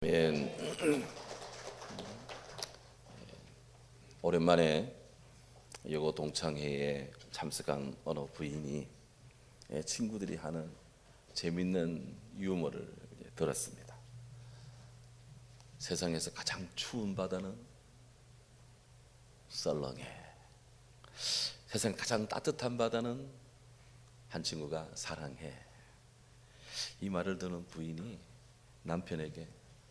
아멘. 오랜만에 여고 동창회에 참석한 어느 부인이 친구들이 하는 재밌는 유머를 들었습니다. 세상에서 가장 추운 바다는 썰렁해. 세상 가장 따뜻한 바다는 한 친구가 사랑해. 이 말을 듣는 부인이 남편에게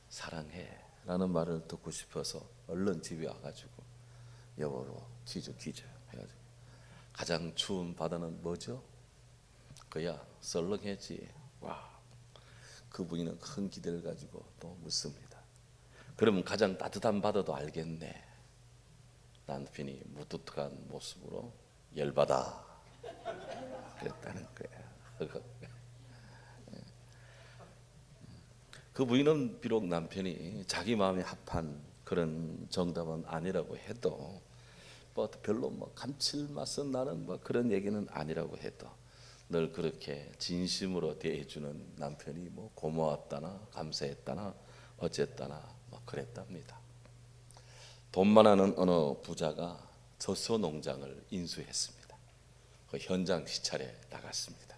사랑해 라는 말을 듣고 싶어서 얼른 집에 와가지고 여보로 퀴즈 해가지고 가장 추운 바다는 뭐죠? 그야 썰렁해지. 와, 그 부인은 큰 기대를 가지고 또 묻습니다. 그러면 가장 따뜻한 바다도 알겠네. 남편이 무뚝뚝한 모습으로 열받아 그랬다는 거야. 그 부인은 비록 남편이 자기 마음에 합한 그런 정답은 아니라고 해도 별로 감칠맛은 나는 그런 얘기는 아니라고 해도 늘 그렇게 진심으로 대해주는 남편이 고마웠다나 감사했다나 어쨌다나 그랬답니다. 돈 많아는 어느 부자가 젖소 농장을 인수했습니다. 그 현장 시찰에 나갔습니다.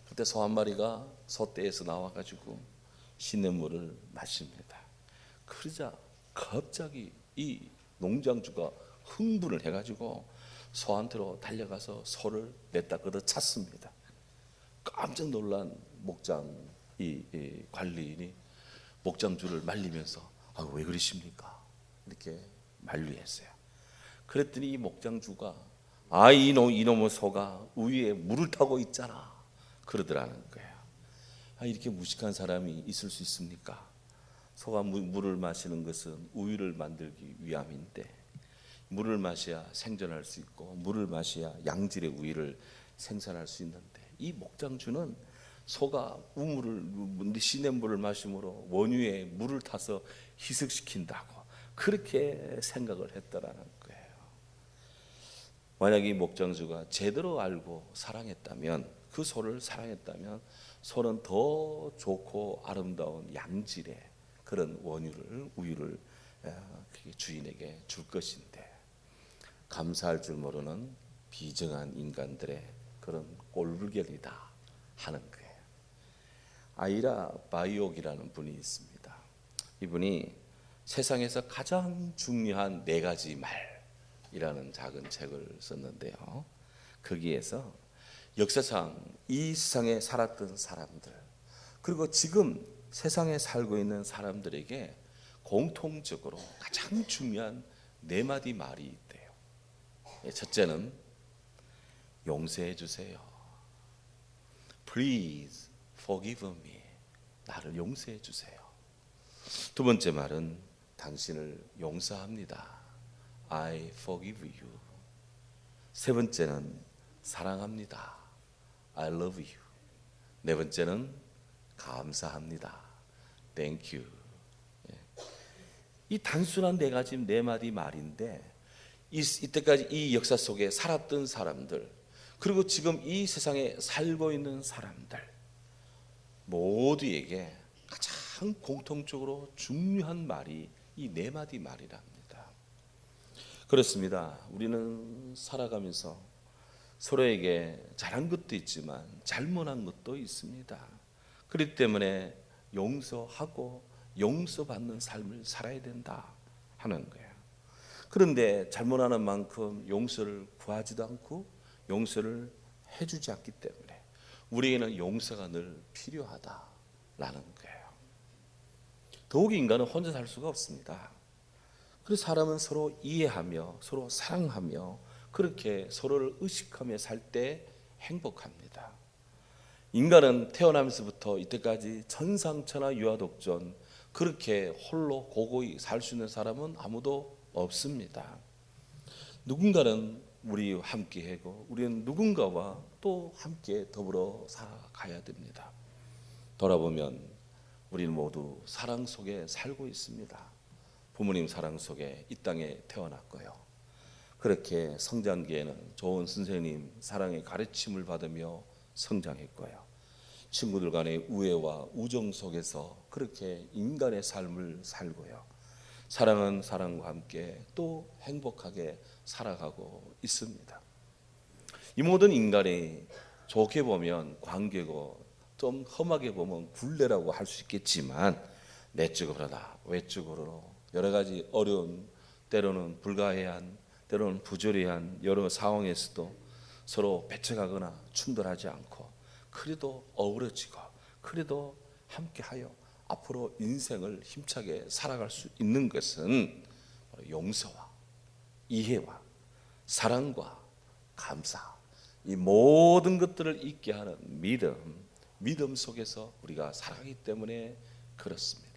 그때 소 한 마리가 소떼에서 나와가지고 시냇물을 마십니다. 그러자 갑자기 이 농장주가 흥분을 해가지고 소한테로 달려가서 소를 냈다 걷어 찼습니다. 깜짝 놀란 목장 이 관리인이 목장주를 말리면서 왜 그러십니까? 이렇게 만류했어요. 그랬더니 이 목장주가 이놈의 소가 우유에 물을 타고 있잖아 그러더라는 거예요. 이렇게 무식한 사람이 있을 수 있습니까? 소가 물을 마시는 것은 우유를 만들기 위함인데 물을 마셔야 생존할 수 있고 물을 마셔야 양질의 우유를 생산할 수 있는데 이 목장주는 소가 시냇물을 마심으로 원유에 물을 타서 희석시킨다고 그렇게 생각을 했다라는 거예요. 만약 이 목장주가 제대로 알고 사랑했다면 그 소를 사랑했다면 소는 더 좋고 아름다운 양질의 그런 우유를 주인에게 줄 것인데 감사할 줄 모르는 비정한 인간들의 그런 꼴불견이다 하는 거예요. 아이라 바이옥이라는 분이 있습니다. 이분이 세상에서 가장 중요한 4가지 말이라는 작은 책을 썼는데요. 거기에서 역사상 이 세상에 살았던 사람들 그리고 지금 세상에 살고 있는 사람들에게 공통적으로 가장 중요한 4마디 말이 있대요. 첫째는 용서해 주세요. Please forgive me. 나를 용서해 주세요. 두 번째 말은 당신을 용서합니다. I forgive you. 세 번째는 사랑합니다. I love you. 네 번째는 감사합니다. Thank you. 이 단순한 4마디 말인데 이때까지 이 역사 속에 살았던 사람들 그리고 지금 이 세상에 살고 있는 사람들 모두에게 가장 공통적으로 중요한 말이 이 4마디 말이랍니다. 그렇습니다. 우리는 살아가면서 서로에게 잘한 것도 있지만 잘못한 것도 있습니다. 그렇기 때문에 용서하고 용서받는 삶을 살아야 된다 하는 거예요. 그런데 잘못하는 만큼 용서를 구하지도 않고 용서를 해주지 않기 때문에 우리에게는 용서가 늘 필요하다라는 거예요. 더욱이 인간은 혼자 살 수가 없습니다. 그래서 사람은 서로 이해하며 서로 사랑하며 그렇게 서로를 의식하며 살 때 행복합니다. 인간은 태어나면서부터 이때까지 천상천하 유아독존 그렇게 홀로 고고히 살 수 있는 사람은 아무도 없습니다. 누군가는 우리와 함께하고 우리는 누군가와 또 함께 더불어 살아가야 됩니다. 돌아보면 우리는 모두 사랑 속에 살고 있습니다. 부모님 사랑 속에 이 땅에 태어났고요. 그렇게 성장기에는 좋은 선생님 사랑의 가르침을 받으며 성장했고요. 친구들 간의 우애와 우정 속에서 그렇게 인간의 삶을 살고요. 사랑은 사랑과 함께 또 행복하게 살아가고 있습니다. 이 모든 인간이 좋게 보면 관계고 좀 험하게 보면 굴레라고 할 수 있겠지만 내적으로나 외적으로 여러 가지 어려운, 때로는 불가해한, 때로는 부조리한 여러 상황에서도 서로 배척하거나 충돌하지 않고 그래도 어우러지고 그래도 함께하여 앞으로 인생을 힘차게 살아갈 수 있는 것은 용서와 이해와 사랑과 감사, 이 모든 것들을 있게 하는 믿음 속에서 우리가 살아가기 때문에 그렇습니다.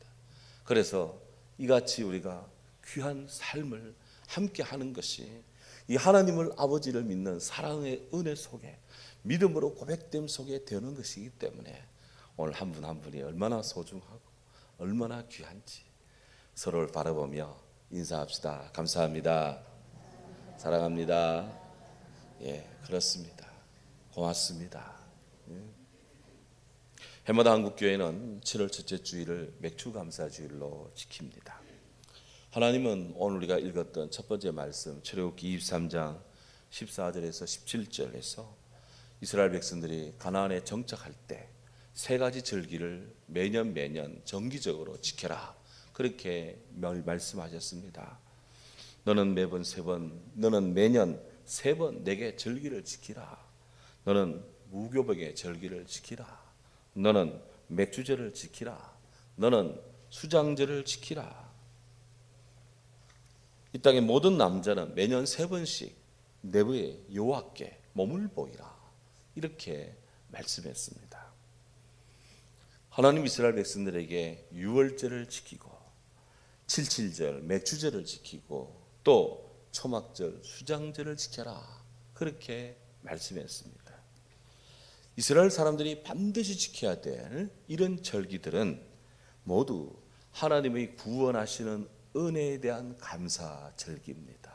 그래서 이같이 우리가 귀한 삶을 함께 하는 것이 이 하나님을 아버지를 믿는 사랑의 은혜 속에 믿음으로 고백됨 속에 되는 것이기 때문에 오늘 한 분 한 분이 얼마나 소중하고 얼마나 귀한지 서로를 바라보며 인사합시다. 감사합니다. 사랑합니다. 예, 그렇습니다. 고맙습니다. 해마다 한국교회는 7월 첫째 주일을 맥주감사주일로 지킵니다. 하나님은 오늘 우리가 읽었던 첫 번째 말씀 출애굽기 23장 14절에서 17절에서 이스라엘 백성들이 가나안에 정착할 때 세 가지 절기를 매년 정기적으로 지켜라, 그렇게 말씀하셨습니다. 너는 매번 세 번, 너는 매년 세 번 내게 절기를 지키라. 너는 무교복의 절기를 지키라. 너는 맥주절을 지키라. 너는 수장절을 지키라. 이 땅의 모든 남자는 매년 세 번씩 내부의 여호와께 몸을 보이라, 이렇게 말씀했습니다. 하나님 이스라엘 백성들에게 유월절을 지키고 77절 맥주절을 지키고 또 초막절 수장절을 지켜라, 그렇게 말씀했습니다. 이스라엘 사람들이 반드시 지켜야 될 이런 절기들은 모두 하나님의 구원하시는 은혜에 대한 감사 절기입니다.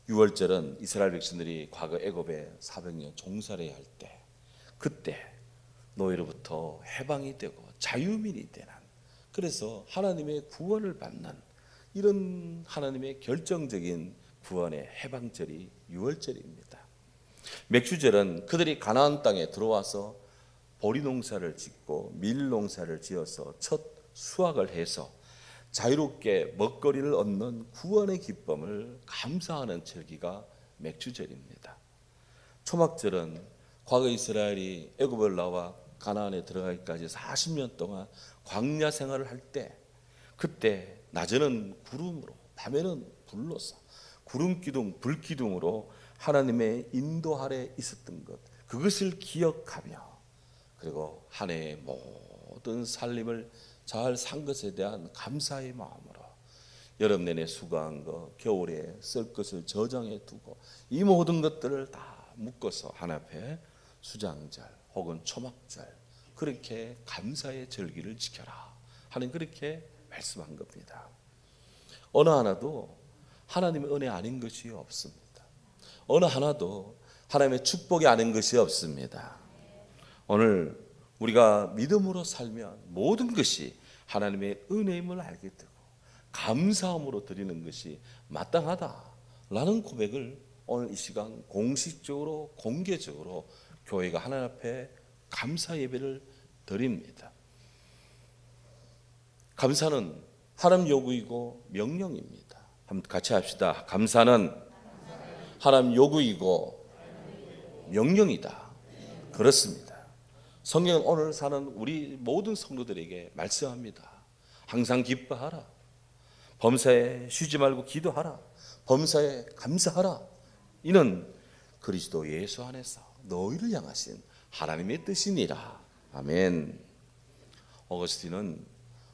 유월절은 이스라엘 백성들이 과거 애굽에 400년 종살이 할 때, 그때 노예로부터 해방이 되고 자유민이 되는, 그래서 하나님의 구원을 받는 이런 하나님의 결정적인 구원의 해방절이 유월절입니다. 맥주절은 그들이 가나안 땅에 들어와서 보리 농사를 짓고 밀 농사를 지어서 첫 수확을 해서 자유롭게 먹거리를 얻는 구원의 기쁨을 감사하는 절기가 맥주절입니다. 초막절은 과거 이스라엘이 애굽을 나와 가나안에 들어가기까지 40년 동안 광야 생활을 할 때, 그때 낮에는 구름으로 밤에는 불로서 구름 기둥 불 기둥으로 하나님의 인도 아래 있었던 것, 그것을 기억하며 그리고 한 해의 모든 살림을 잘 산 것에 대한 감사의 마음으로 여름 내내 수고한 것, 겨울에 쓸 것을 저장해 두고 이 모든 것들을 다 묶어서 한 앞에 수장절 혹은 초막절, 그렇게 감사의 절기를 지켜라 하는, 그렇게 말씀한 겁니다. 어느 하나도 하나님의 은혜 아닌 것이 없습니다. 어느 하나도 하나님의 축복이 아닌 것이 없습니다. 오늘 우리가 믿음으로 살면 모든 것이 하나님의 은혜임을 알게 되고 감사함으로 드리는 것이 마땅하다라는 고백을 오늘 이 시간 공식적으로 공개적으로 교회가 하나님 앞에 감사 예배를 드립니다. 감사는 하나님 요구이고 명령입니다. 한번 같이 합시다. 감사는 하나님 요구이고 명령이다. 그렇습니다. 성경은 오늘 사는 우리 모든 성도들에게 말씀합니다. 항상 기뻐하라. 범사에 쉬지 말고 기도하라. 범사에 감사하라. 이는 그리스도 예수 안에서 너희를 향하신 하나님의 뜻이니라. 아멘. 어거스틴은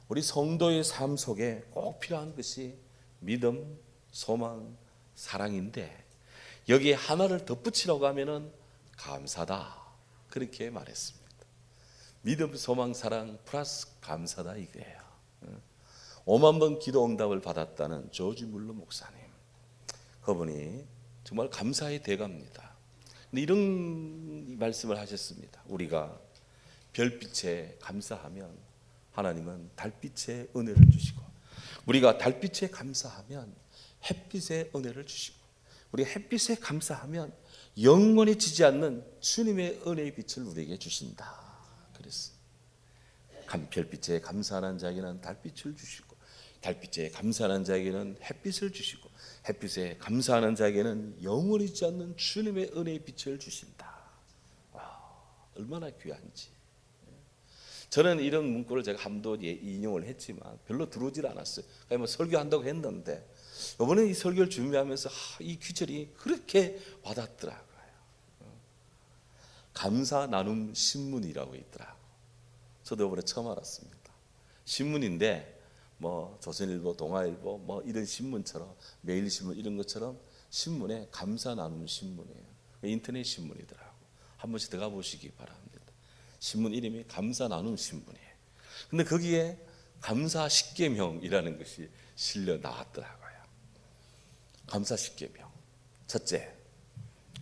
우리 성도의 삶 속에 꼭 필요한 것이 믿음, 소망, 사랑인데 여기에 하나를 덧붙이라고 하면은 감사다, 그렇게 말했습니다. 믿음, 소망, 사랑 플러스 감사다, 이거예요. 5만 번 기도 응답을 받았다는 조지 물러 목사님, 그분이 정말 감사의 대가입니다. 근데 이런 말씀을 하셨습니다. 우리가 별빛에 감사하면 하나님은 달빛의 은혜를 주시고, 우리가 달빛에 감사하면 햇빛의 은혜를 주시고, 우리가 햇빛에 감사하면 영원히 지지 않는 주님의 은혜의 빛을 우리에게 주신다. 그랬어. 별빛에 감사하는 자에게는 달빛을 주시고, 달빛에 감사하는 자에게는 햇빛을 주시고, 햇빛에 감사하는 자에게는 영원히 지지 않는 주님의 은혜의 빛을 주신다. 얼마나 귀한지. 저는 이런 문구를 제가 한도 인용을 했지만 별로 들어오질 않았어요. 그러니까 뭐 설교한다고 했는데 이번에 이 설교를 준비하면서 이 귀절이 그렇게 와닿더라고요. 감사 나눔 신문이라고 있더라고요. 저도 이번에 처음 알았습니다. 신문인데 뭐 조선일보, 동아일보 뭐 이런 신문처럼, 매일신문 이런 것처럼 신문에 감사 나눔 신문이에요. 인터넷 신문이더라고요. 한 번씩 들어가 보시기 바랍니다. 신문 이름이 감사 나눔 신문이에요. 근데 거기에 감사 십계명이라는 것이 실려 나왔더라고요. 감사 십계명. 첫째,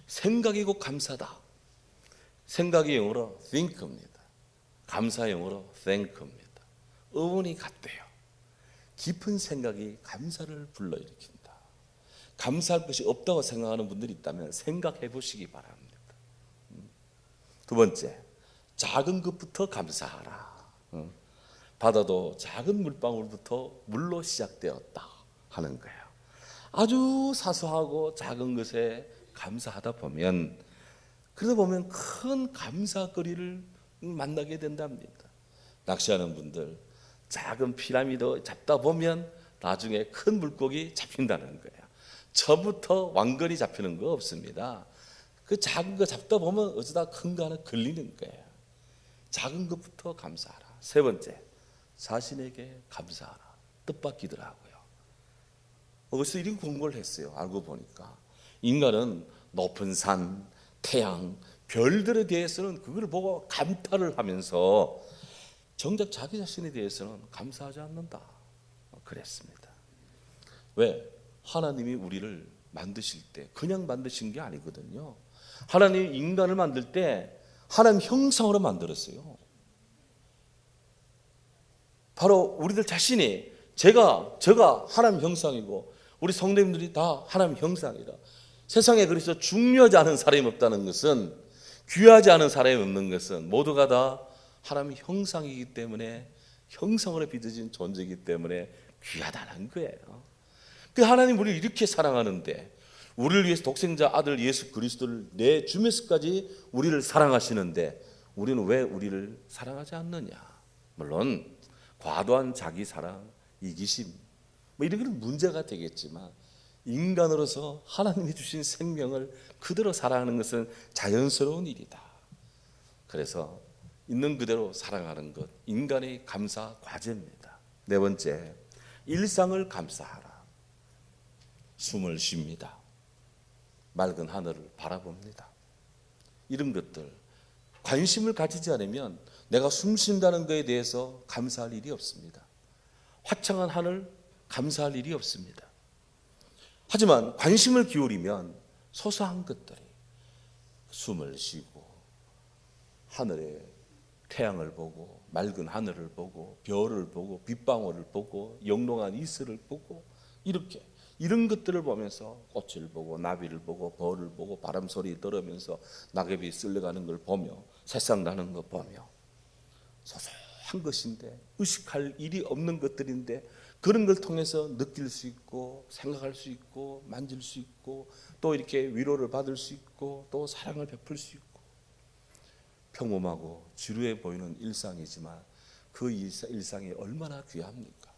생각이 곧 감사다. 생각이 영어로 think입니다. 감사 영어로 thank입니다. 어원이 같대요. 깊은 생각이 감사를 불러일으킨다. 감사할 것이 없다고 생각하는 분들이 있다면 생각해 보시기 바랍니다. 두 번째, 작은 것부터 감사하라. 바다도 작은 물방울부터 물로 시작되었다 하는 거예요. 아주 사소하고 작은 것에 감사하다 보면, 그러다 보면 큰 감사거리를 만나게 된답니다. 낚시하는 분들 작은 피라미드 잡다 보면 나중에 큰 물고기 잡힌다는 거예요. 처음부터 왕건이 잡히는 거 없습니다. 그 작은 거 잡다 보면 어쩌다 큰 거 하나 걸리는 거예요. 작은 것부터 감사하라. 세 번째, 자신에게 감사하라. 뜻밖이더라고요. 어디서 이런 공부를 했어요. 알고 보니까 인간은 높은 산, 태양, 별들에 대해서는 그걸 보고 감탄을 하면서 정작 자기 자신에 대해서는 감사하지 않는다. 그랬습니다. 왜? 하나님이 우리를 만드실 때 그냥 만드신 게 아니거든요. 하나님이 인간을 만들 때 하나님 형상으로 만들었어요. 바로 우리들 자신이 제가 하나님 형상이고 우리 성도님들이 다 하나님 형상이라. 세상에 그래서 중요하지 않은 사람이 없다는 것은, 귀하지 않은 사람이 없는 것은 모두가 다 하나님 형상이기 때문에, 형상으로 빚어진 존재이기 때문에 귀하다는 거예요. 그 하나님 우리를 이렇게 사랑하는데, 우리를 위해서 독생자 아들 예수 그리스도를 내주면서까지 우리를 사랑하시는데 우리는 왜 우리를 사랑하지 않느냐? 물론 과도한 자기 사랑, 이기심 뭐 이런 건 문제가 되겠지만, 인간으로서 하나님이 주신 생명을 그대로 사랑하는 것은 자연스러운 일이다. 그래서 있는 그대로 사랑하는 것, 인간의 감사 과제입니다. 네 번째, 일상을 감사하라. 숨을 쉽니다. 맑은 하늘을 바라봅니다. 이런 것들 관심을 가지지 않으면 내가 숨 쉰다는 것에 대해서 감사할 일이 없습니다. 화창한 하늘 감사할 일이 없습니다. 하지만 관심을 기울이면 소소한 것들이, 숨을 쉬고 하늘에 태양을 보고 맑은 하늘을 보고 별을 보고 빗방울을 보고 영롱한 이슬을 보고, 이렇게 이런 것들을 보면서 꽃을 보고 나비를 보고 벌을 보고 바람 소리 들으면서 낙엽이 쓸려가는 걸 보며 새싹 나는 거 보며, 소소한 것인데 의식할 일이 없는 것들인데 그런 걸 통해서 느낄 수 있고 생각할 수 있고 만질 수 있고 또 이렇게 위로를 받을 수 있고 또 사랑을 베풀 수 있고, 평범하고 지루해 보이는 일상이지만 그 일상이 얼마나 귀합니까?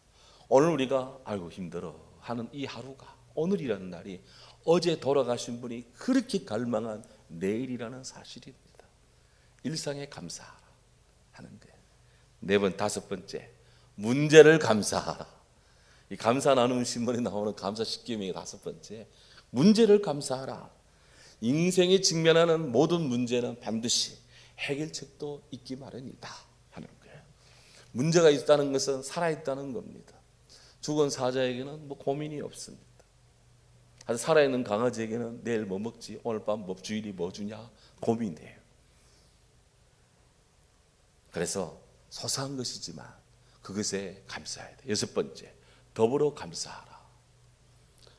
오늘 우리가 아이고 힘들어 하는 이 하루가, 오늘이라는 날이 어제 돌아가신 분이 그렇게 갈망한 내일이라는 사실입니다. 일상에 감사하라 하는 거예요. 다섯 번째, 문제를 감사하라. 이 감사 나눔 신문에 나오는 감사 십계명의 다섯 번째, 문제를 감사하라. 인생에 직면하는 모든 문제는 반드시 해결책도 있기 마련이다 하는 거예요. 문제가 있다는 것은 살아있다는 겁니다. 죽은 사자에게는 뭐 고민이 없습니다. 살아있는 강아지에게는 내일 뭐 먹지, 오늘 밤 주일이 뭐 주냐 고민돼요. 그래서 소소한 것이지만 그것에 감사해야 돼. 여섯 번째, 더불어 감사하라.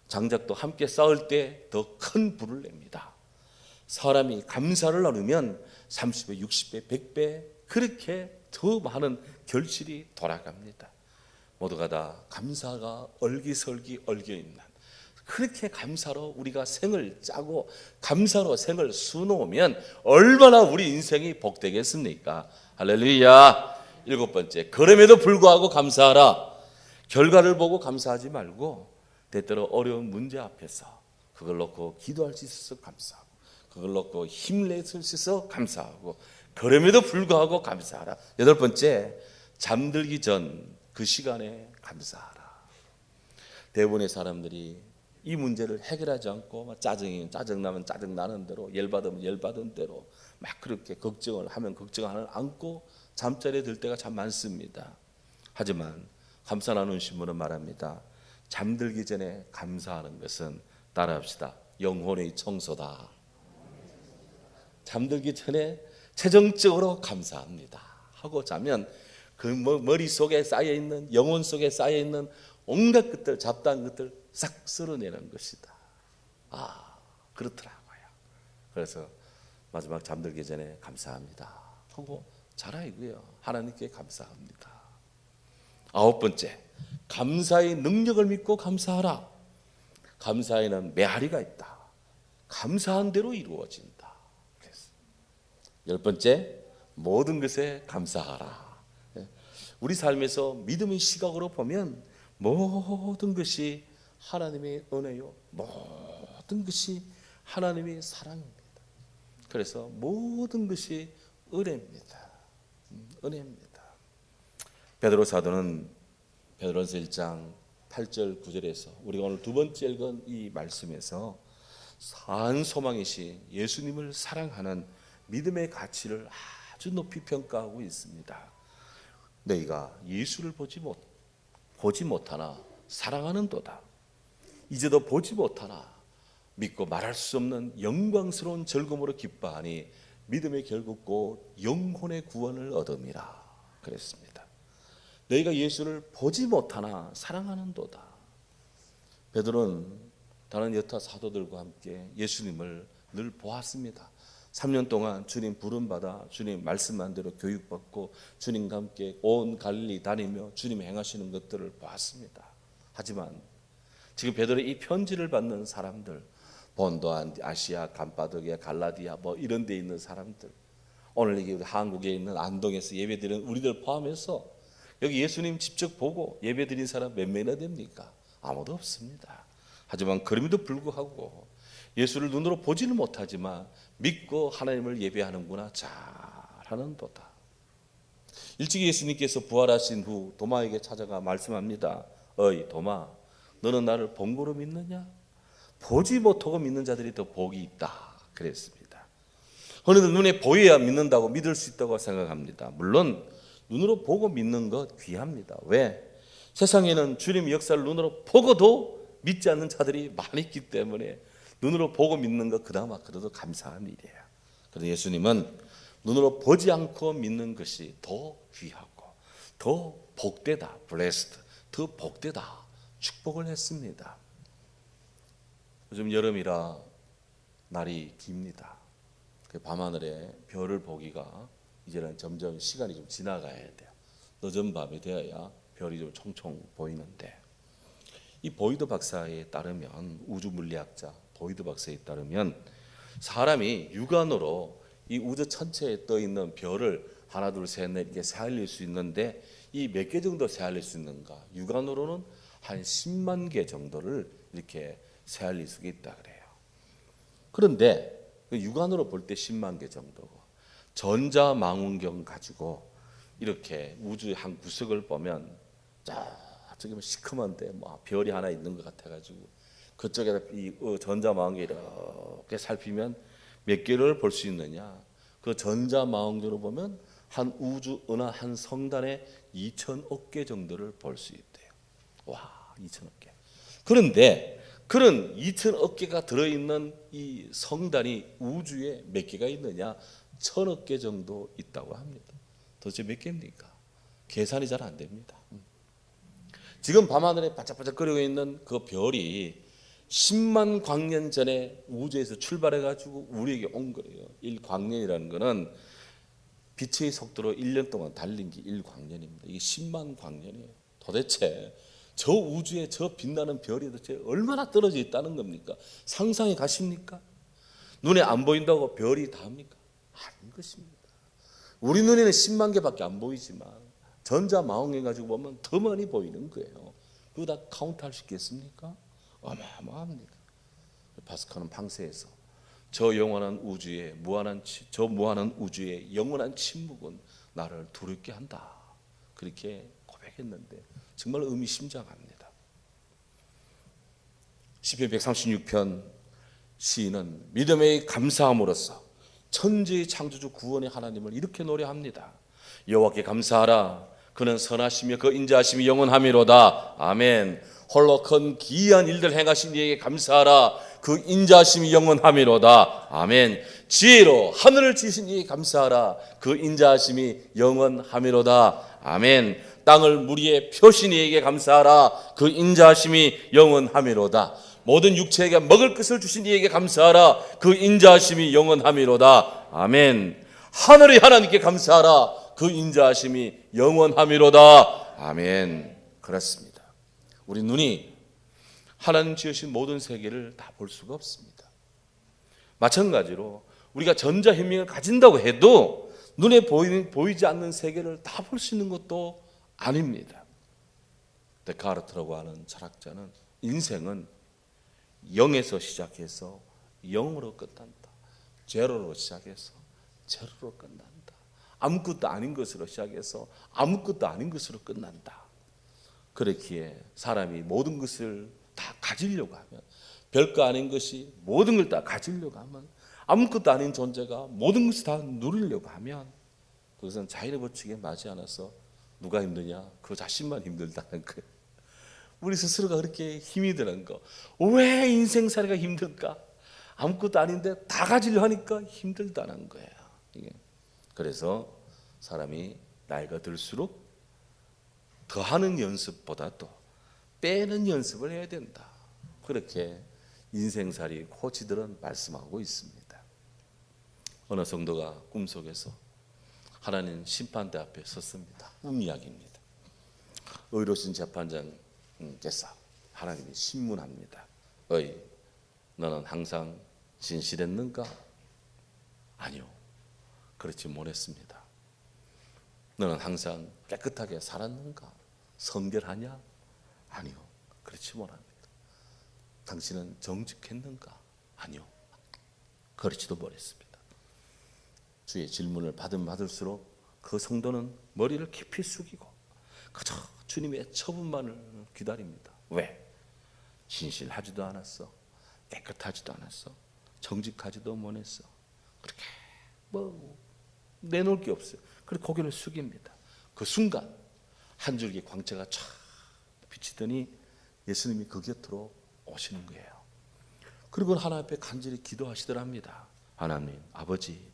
장작도 함께 쌓을 때 더 큰 불을 냅니다. 사람이 감사를 나누면 30배, 60배, 100배 그렇게 더 많은 결실이 돌아갑니다. 모두가 다 감사가 얼기설기 얽혀있는, 그렇게 감사로 우리가 생을 짜고 감사로 생을 수놓으면 얼마나 우리 인생이 복되겠습니까? 할렐루야. 일곱 번째, 그럼에도 불구하고 감사하라. 결과를 보고 감사하지 말고 때때로 어려운 문제 앞에서 그걸 놓고 기도할 수 있어서 감사하고, 그걸 놓고 힘낼 수 있어서 감사하고, 그럼에도 불구하고 감사하라. 여덟 번째, 잠들기 전 그 시간에 감사하라. 대부분의 사람들이 이 문제를 해결하지 않고 짜증나면 짜증나는 대로, 열받으면 열받은 대로 막 그렇게 걱정을 하면 걱정을 안고 잠자리에 들 때가 참 많습니다. 하지만 감사 나누는 신부는 말합니다. 잠들기 전에 감사하는 것은, 따라합시다, 영혼의 청소다. 잠들기 전에 최종적으로 감사합니다 하고 자면 그 머릿속에 쌓여있는, 영혼 속에 쌓여있는 온갖 것들, 잡다한 것들 싹 쓸어내는 것이다. 그렇더라고요. 그래서 마지막 잠들기 전에 감사합니다 하고 자라이고요. 하나님께 감사합니다. 아홉 번째, 감사의 능력을 믿고 감사하라. 감사에는 메아리가 있다. 감사한 대로 이루어진다. 그래서 열 번째, 모든 것에 감사하라. 우리 삶에서 믿음의 시각으로 보면 모든 것이 하나님의 은혜요, 모든 것이 하나님의 사랑입니다. 그래서 모든 것이 은혜입니다. 은혜입니다. 베드로 사도는 베드로전서 1장 8절 9절에서 우리가 오늘 두 번째 읽은 이 말씀에서 산 소망이신 예수님을 사랑하는 믿음의 가치를 아주 높이 평가하고 있습니다. 너희가 예수를 보지 못하나 사랑하는도다. 이제도 보지 못하나 믿고 말할 수 없는 영광스러운 즐거움으로 기뻐하니 믿음의 결국 곧 영혼의 구원을 얻음이라 그랬습니다. 너희가 예수를 보지 못하나 사랑하는도다. 베드로는 다른 여타 사도들과 함께 예수님을 늘 보았습니다. 3년 동안 주님 부름받아 주님 말씀한 대로 교육받고 주님과 함께 온 갈릴리 다니며 주님 행하시는 것들을 보았습니다. 하지만 지금 베드로의 이 편지를 받는 사람들, 본도, 아시아, 감바도기아, 갈라디아 이런 데 있는 사람들, 오늘 여기 한국에 있는 안동에서 예배드리는 우리들 포함해서 여기 예수님 직접 보고 예배드린 사람 몇 명이나 됩니까? 아무도 없습니다. 하지만 그럼에도 불구하고 예수를 눈으로 보지는 못하지만 믿고 하나님을 예배하는구나, 잘하는도다. 일찍이 예수님께서 부활하신 후 도마에게 찾아가 말씀합니다. 어이 도마, 너는 나를 본고로 믿느냐? 보지 못하고 믿는 자들이 더 복이 있다 그랬습니다. 그런데 눈에 보여야 믿는다고, 믿을 수 있다고 생각합니다. 물론 눈으로 보고 믿는 것 귀합니다. 왜? 세상에는 주님의 역사를 눈으로 보고도 믿지 않는 자들이 많이 있기 때문에 눈으로 보고 믿는 것 그나마 그래도 감사한 일이에요. 그런데 예수님은 눈으로 보지 않고 믿는 것이 더 귀하고 더 복되다, blessed, 더 복되다, 축복을 했습니다. 요즘 여름이라 날이 깁니다. 밤하늘에 별을 보기가 이제는 점점 시간이 좀 지나가야 돼요. 늦은 밤이 되어야 별이 좀 총총 보이는데, 이 보이드 박사에 따르면, 우주 물리학자 보이드 박사에 따르면 사람이 육안으로 이 우주 전체에 떠 있는 별을 하나 둘 셋 넷 이렇게 세알릴 수 있는데 이 몇 개 정도 세알릴 수 있는가? 육안으로는 한 10만 개 정도를 이렇게 세알릴 수 있다 그래요. 그런데 육안으로 볼 때 10만 개 정도고, 전자망원경 가지고 이렇게 우주의 한 구석을 보면 저기 시커먼데 별이 하나 있는 것 같아가지고 그쪽에다 이 전자망원경 이렇게 살피면 몇 개를 볼 수 있느냐? 그 전자망원경으로 보면 한 우주 어느 한 성단에 2천억 개 정도를 볼 수 있대요. 와, 2천억 개. 그런데 그런 2천억 개가 들어있는 이 성단이 우주에 몇 개가 있느냐? 1,000억 개 정도 있다고 합니다. 도대체 몇 개입니까? 계산이 잘 안 됩니다. 지금 밤하늘에 반짝반짝거리고 있는 그 별이 10만 광년 전에 우주에서 출발해가지고 우리에게 온 거예요. 1광년이라는 거는 빛의 속도로 1년 동안 달린 게 1광년입니다. 이게 10만 광년이에요. 도대체 저 우주에 저 빛나는 별이 도대체 얼마나 떨어져 있다는 겁니까? 상상이 가십니까? 눈에 안 보인다고 별이 다합니까? 아닌 것입니다. 우리 눈에는 10만 개밖에 안 보이지만 전자망원경 가지고 보면 더 많이 보이는 거예요. 그거 다 카운트할 수 있겠습니까? 어마어마합니다. 파스칼은 방세에서 저 영원한 우주의 무한한 우주의 영원한 침묵은 나를 두렵게 한다. 그렇게 고백했는데 정말 의미심장합니다. 시편 136편 시인은 믿음의 감사함으로써 천지의 창조주 구원의 하나님을 이렇게 노래합니다. 여호와께 감사하라. 그는 선하시며 그 인자하심이 영원하미로다. 아멘. 홀로 큰 기이한 일들 행하신 이에게 감사하라. 그 인자하심이 영원하미로다. 아멘. 지혜로 하늘을 지으신 이에게 감사하라. 그 인자하심이 영원하미로다. 아멘. 땅을 물 위에 펴신 이에게 감사하라. 그 인자하심이 영원하미로다. 모든 육체에게 먹을 것을 주신 이에게 감사하라. 그 인자하심이 영원하미로다. 아멘. 하늘의 하나님께 감사하라. 그 인자하심이 영원하미로다. 아멘. 그렇습니다. 우리 눈이 하나님 지으신 모든 세계를 다 볼 수가 없습니다. 마찬가지로 우리가 전자현명을 가진다고 해도 눈에 보이지 않는 세계를 다 볼 수 있는 것도 아닙니다. 데카르트라고 하는 철학자는 인생은 0에서 시작해서 0으로 끝난다. 제로로 시작해서 제로로 끝난다. 아무것도 아닌 것으로 시작해서 아무것도 아닌 것으로 끝난다. 그렇기에 사람이 모든 것을 다 가지려고 하면, 별거 아닌 것이 모든 걸 다 가지려고 하면, 아무것도 아닌 존재가 모든 것을 다 누리려고 하면 그것은 자연의 법칙에 맞지 않아서 누가 힘드냐? 그 자신만 힘들다는 거예요. 우리 스스로가 그렇게 힘이 드는 거. 왜 인생살이가 힘들까? 아무것도 아닌데 다 가지려 하니까 힘들다는 거예요. 이게. 그래서 사람이 나이가 들수록 더하는 연습보다도 빼는 연습을 해야 된다. 그렇게 인생살이 코치들은 말씀하고 있습니다. 어느 성도가 꿈속에서 하나님 심판대 앞에 섰습니다. 꿈 이야기입니다. 의로우신 재판장께서 하나님이 신문합니다. 어이, 너는 항상 진실했는가? 아니요, 그렇지 못했습니다. 너는 항상 깨끗하게 살았는가? 성결하냐? 아니요, 그렇지 못합니다. 당신은 정직했는가? 아니요, 그렇지도 못했습니다. 주의 질문을 받을수록 그 성도는 머리를 깊이 숙이고 그저 주님의 처분만을 기다립니다. 왜? 진실하지도 않았어, 깨끗하지도 않았어, 정직하지도 못했어. 그렇게 내놓을 게 없어요. 그래서 고개를 숙입니다. 그 순간 한 줄기 광채가 쫙 비치더니 예수님이 그 곁으로 오시는 거예요. 그리고 하나님 앞에 간절히 기도하시더랍니다. 하나님, 아버지,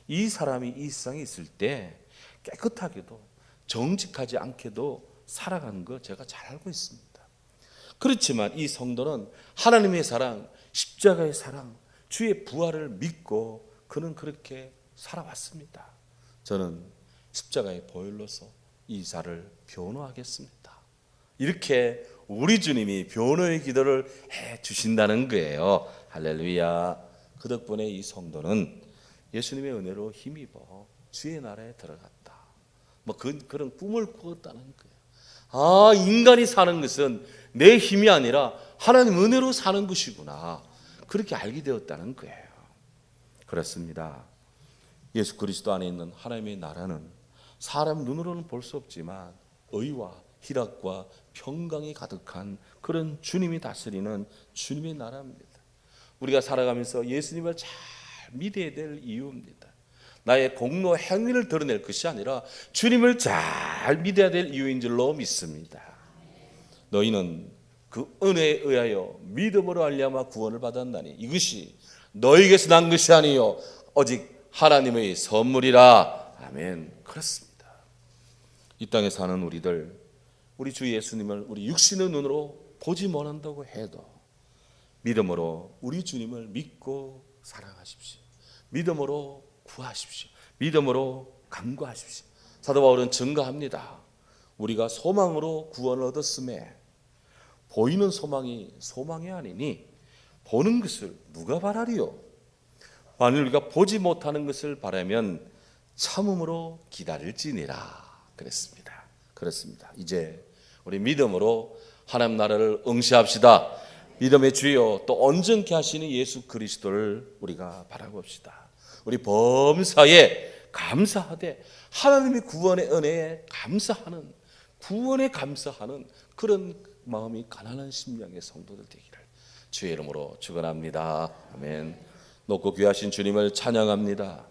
이 사람이 이 세상에 있을 때 깨끗하게도 정직하지 않게도 살아가는 거 제가 잘 알고 있습니다. 그렇지만 이 성도는 하나님의 사랑, 십자가의 사랑, 주의 부활을 믿고 그는 그렇게 살아왔습니다. 저는 십자가의 보혈로서 이 자를 변호하겠습니다. 이렇게 우리 주님이 변호의 기도를 해 주신다는 거예요. 할렐루야. 그 덕분에 이 성도는 예수님의 은혜로 힘입어 주의 나라에 들어갔다. 그런 꿈을 꾸었다는 거예요. 인간이 사는 것은 내 힘이 아니라 하나님 은혜로 사는 것이구나. 그렇게 알게 되었다는 거예요. 그렇습니다. 예수 그리스도 안에 있는 하나님의 나라는 사람 눈으로는 볼 수 없지만 의와 희락과 평강이 가득한 그런 주님이 다스리는 주님의 나라입니다. 우리가 살아가면서 예수님을 잘 믿어야 될 이유입니다. 나의 공로 행위를 드러낼 것이 아니라 주님을 잘 믿어야 될 이유인 줄로 믿습니다. 너희는 그 은혜에 의하여 믿음으로 말미암아 구원을 받았나니 이것이 너희에게서 난 것이 아니요 오직 하나님의 선물이라. 아멘. 그렇습니다. 이 땅에 사는 우리들, 우리 주 예수님을 우리 육신의 눈으로 보지 못한다고 해도 믿음으로 우리 주님을 믿고 사랑하십시오. 믿음으로 구하십시오. 믿음으로 간구하십시오. 사도 바울은 증거합니다. 우리가 소망으로 구원을 얻었음에 보이는 소망이 소망이 아니니 보는 것을 누가 바라리요? 만일 우리가 보지 못하는 것을 바라면 참음으로 기다릴지니라 그랬습니다. 그렇습니다. 이제 우리 믿음으로 하나님 나라를 응시합시다. 믿음의 주여 또 온전케 하시는 예수 그리스도를 우리가 바라봅시다. 우리 범사에 감사하되 하나님의 구원의 은혜에 감사하는, 구원에 감사하는 그런 마음이 가난한 심령의 성도들 되기를 주의 이름으로 축원합니다. 아멘. 높고 귀하신 주님을 찬양합니다.